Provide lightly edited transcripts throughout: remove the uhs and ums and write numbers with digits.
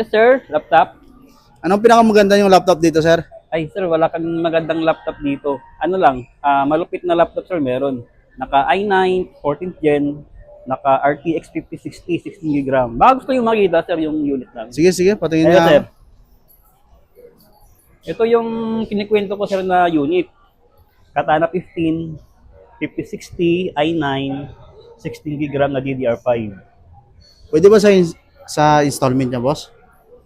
Yes, sir, laptop. Anong pinakamaganda yung laptop dito, sir? Ay, sir, wala kang magandang laptop dito. Ano lang, malupit na laptop, sir, meron. Naka i9, 14th gen, naka RTX 5060, 16 GB. Baka gusto yung makita, sir, yung unit namin. Sige, sige, patingin Ayan, nga sir. ako. Ito yung kinikwento ko, sir, na unit. Katana 15, 5060, i9, 16 GB na DDR5. Pwede ba sa installment niya, boss?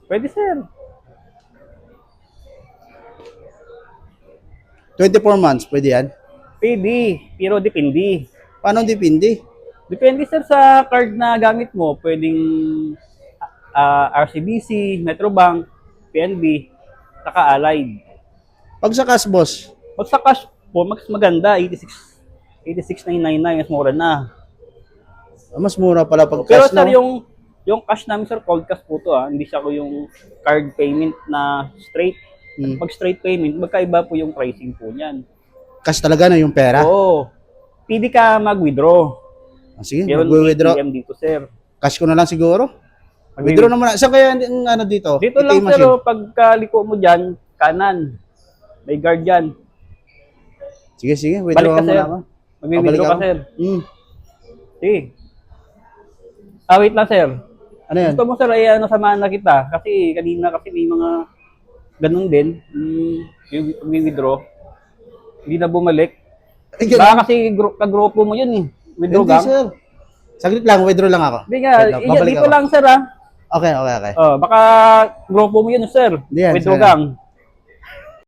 Pwede, sir. 24 months, pwede yan? Pwede, pero depende. Paano depende? Depende, sir, sa card na gamit mo. Pwedeng RCBC, Metrobank, PNB, saka Allied. Pag sa cash, boss, Pag sa cash po, mas maganda, 86,999, mas mura na. mas mura pala pag Pero cash, sir, no? yung cash namin, sir, cold cash po to, hindi siya ko yung card payment na straight. Pag straight payment, magkaiba po yung pricing po niyan. Cash talaga na yung pera? Oo. Pwede ka mag-withdraw. Sige, Meron mag-withdraw. ATM dito, sir. Cash ko na lang siguro. Withdraw na muna. Saan kaya yung ano dito? Dito ATM lang, sir, machine? pagkaliko mo dyan, kanan. May guard dyan. Sige, sige. Balik Withdraw ka, muna sir. ako. Mag-withdraw ka, Babalik sir. ako. Sige. Wait lang, sir. Ano yan? Gusto mo, sir, ay samahan na kita. Kasi kanina kasi may mga ganun din. Yung withdraw. Hindi na bumalik. Ay, ganun. Baka kasi kagrupo mo yun eh. Withdraw Hindi, gang. sir. Saglit lang, withdraw lang ako. Hindi nga, Wait lang, babalik dito ako. lang, sir, ha. Okay, okay, okay. Baka grupo mo yun, sir. Hindi yan, Withdraw sir. gang.